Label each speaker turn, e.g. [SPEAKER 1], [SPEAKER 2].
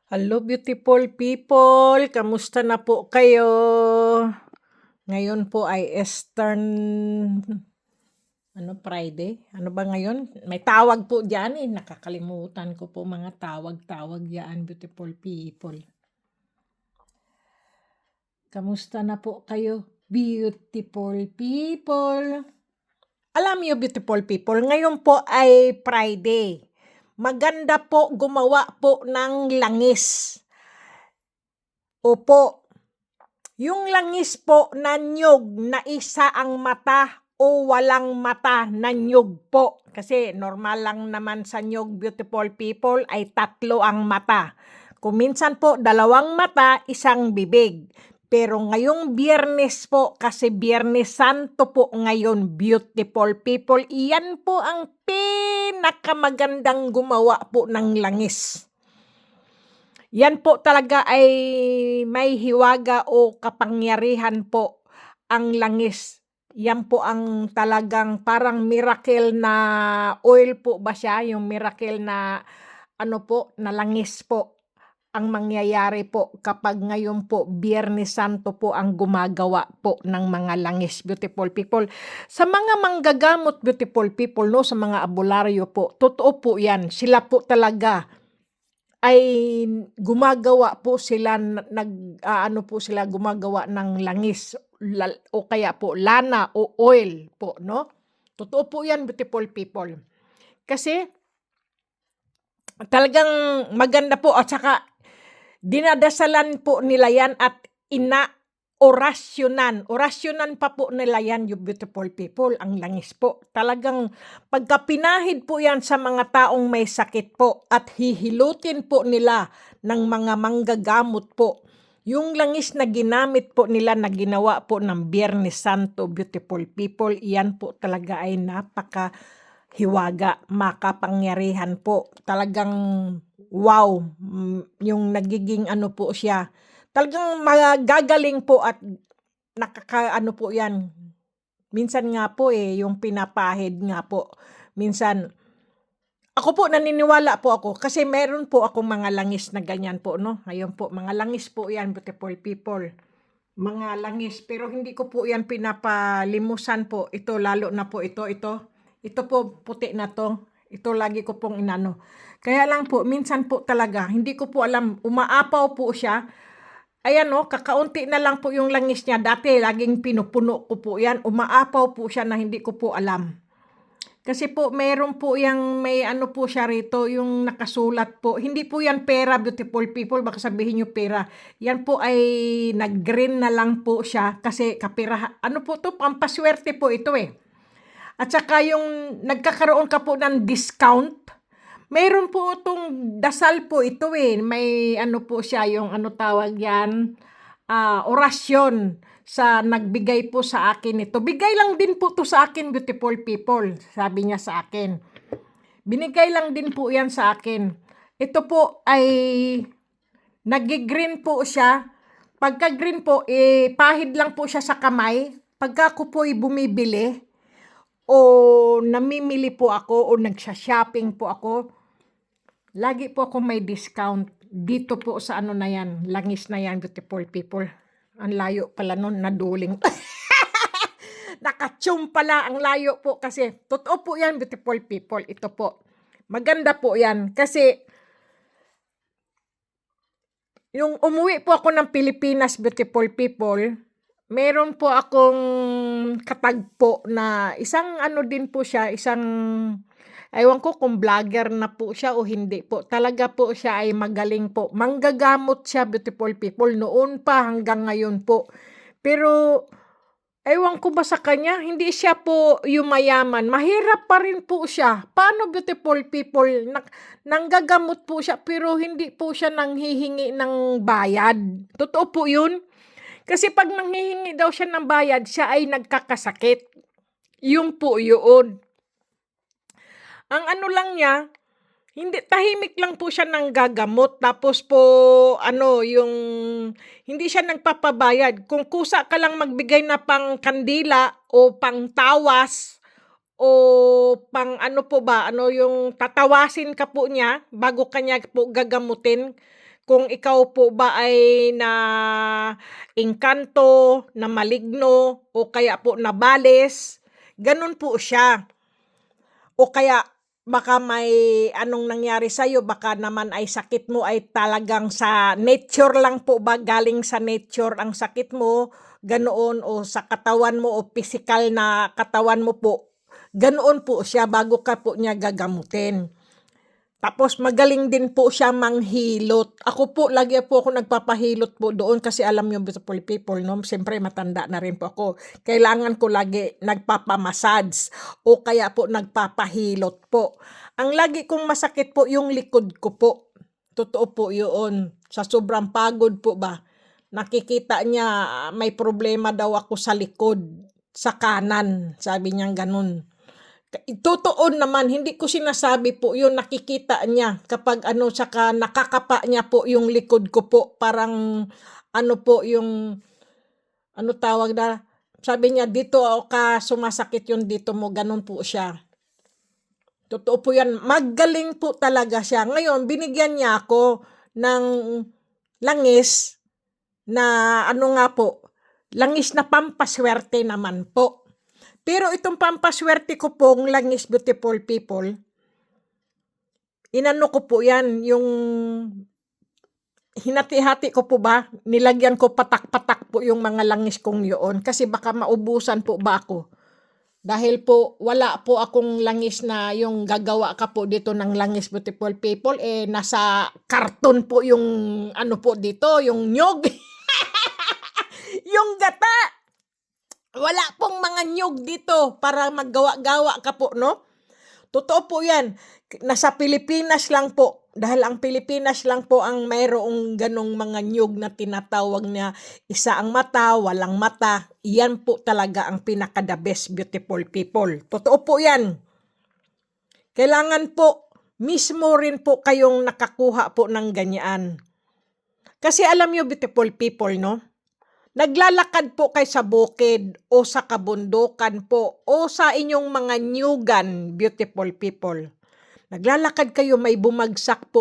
[SPEAKER 1] Hello beautiful people, kamusta na po kayo? Ngayon po ay Eastern Friday? Ano ba ngayon? May tawag po diyan nakakalimutan ko po mga tawag-tawag diyan, beautiful people. Kamusta na po kayo, beautiful people? Alam niyo beautiful people, ngayon po ay Friday. Maganda po gumawa po ng langis. Opo. Yung langis po na niyog na isa ang mata o walang mata na niyog po. Kasi normal lang naman sa niyog, beautiful people, ay 3 ang mata. Kung minsan po 2 mata, 1 bibig. Pero ngayong Biyernes po, kasi Biyernes Santo po ngayon, beautiful people, iyan po ang pinakamagandang gumawa po ng langis. Yan po talaga ay may hiwaga o kapangyarihan po ang langis. Yan po ang talagang parang miracle na oil po ba siya? Yung miracle na na langis po ang mangyayari po kapag ngayon po Biyernes Santo po ang gumagawa po ng mga langis, beautiful people. Sa mga manggagamot, beautiful people, no, sa mga albularyo po, totoo po yan. Sila po talaga ay gumagawa po sila gumagawa ng langis o kaya po lana o oil po, no? Totoo po 'yan, beautiful people. Kasi talagang maganda po at saka dinadasalan po nila 'yan at orasyonan pa po nila yan, yung beautiful people, ang langis po. Talagang pagka pinahid po yan sa mga taong may sakit po at hihilutin po nila ng mga manggagamot po. Yung langis na ginamit po nila na ginawa po ng Biyernes Santo, beautiful people, iyan po talaga ay napakahiwaga, makapangyarihan po. Talagang wow, yung nagiging po siya. Talagang magagaling po at po yan. Minsan nga po yung pinapahid nga po. Minsan, ako po naniniwala po ako kasi meron po akong mga langis na ganyan po, no? Ngayon po, mga langis po yan, beautiful people. Mga langis, pero hindi ko po yan pinapalimusan po. Ito, lalo na po ito. Ito po, puti na to. Ito lagi ko pong inano. Kaya lang po, minsan po talaga, hindi ko po alam, umaapaw po siya. Ayan kakaunti na lang po yung langis niya. Dati laging pinupuno ko po yan. Umaapaw po siya na hindi ko po alam. Kasi po meron po yung may po siya rito, yung nakasulat po. Hindi po yan pera, beautiful people. Baka sabihin nyo pera. Yan po ay nag-green na lang po siya. Kasi kapira, po to, pampaswerte po ito At saka yung nagkakaroon ka po ng discount, mayroon po itong dasal po ito May po siya, yung tawag yan, orasyon sa nagbigay po sa akin ito. Bigay lang din po to sa akin, beautiful people. Sabi niya sa akin. Binigay lang din po yan sa akin. Ito po ay nag-green po siya. Pagka green po, pahid lang po siya sa kamay. Pagka ko po bumibili o namimili po ako o nagsha-shopping po ako, lagi po ako may discount dito po sa na yan, langis na yan, beautiful people. Ang layo pala nun, naduling. Nakachum pala, ang layo po kasi. Totoo po yan, beautiful people. Ito po. Maganda po yan kasi yung umuwi po ako ng Pilipinas, beautiful people, meron po akong katagpo na isang din po siya, isang ewan ko kung vlogger na po siya o hindi po. Talaga po siya ay magaling po. Manggagamot siya, beautiful people, noon pa hanggang ngayon po. Pero ewan ko ba sa kanya, hindi siya po yumayaman. Mahirap pa rin po siya. Paano, beautiful people? Nanggagamot po siya pero hindi po siya nanghihingi ng bayad. Totoo po yun. Kasi pag nanghihingi daw siya ng bayad, siya ay nagkakasakit. Yung po yun. Ang lang niya, hindi, tahimik lang po siya ng gagamot. Tapos po, yung hindi siya nagpapabayad. Kung kusa ka lang magbigay na pang kandila o pang tawas o pang po ba, yung tatawasin ka po niya bago kanya po gagamutin. kung ikaw po ba ay engkanto, na maligno, o kaya po nabalis, gano'n po siya. O kaya baka may anong nangyari sa'yo, baka naman ay sakit mo ay talagang sa nature lang po ba, galing sa nature ang sakit mo, ganoon, o sa katawan mo o pisikal na katawan mo po, ganoon po siya bago ka po niya gagamutin. Tapos magaling din po siya manghilot. Ako po, lagi po ako nagpapahilot po doon kasi alam niyo, beautiful people, no? Siyempre matanda na rin po ako. Kailangan ko lagi nagpapamassage o kaya po nagpapahilot po. Ang lagi kong masakit po yung likod ko po. Totoo po yun. Sa sobrang pagod po ba? Nakikita niya may problema daw ako sa likod, sa kanan. Sabi niya ganun. Totoo naman, hindi ko sinasabi po yun, nakikita niya kapag saka nakakapa niya po yung likod ko po, parang po yung, tawag na, sabi niya, dito ka sumasakit yung dito mo, ganun po siya. Totoo po yan, magaling po talaga siya. Ngayon, binigyan niya ako ng langis na nga po, langis na pampaswerte naman po. Pero itong pampaswerte ko pong langis, beautiful people, inano ko po yan, yung hinati-hati ko po ba, nilagyan ko patak-patak po yung mga langis kong yun, kasi baka maubusan po ba ako. Dahil po, wala po akong langis na yung gagawa ka po dito ng langis, beautiful people, nasa karton po yung, po dito, yung nyog, yung gata. Wala pong mga nyug dito para maggawa-gawa ka po, no? Totoo po yan. Nasa Pilipinas lang po. Dahil ang Pilipinas lang po ang mayroong ganong mga nyug na tinatawag na isa ang mata, walang mata. Yan po talaga ang pinaka-the best, beautiful people. Totoo po yan. Kailangan po, mismo rin po kayong nakakuha po ng ganyan. Kasi alam nyo, beautiful people, no? Naglalakad po kayo sa bukid o sa kabundukan po o sa inyong mga nyugan, beautiful people. Naglalakad kayo, may bumagsak po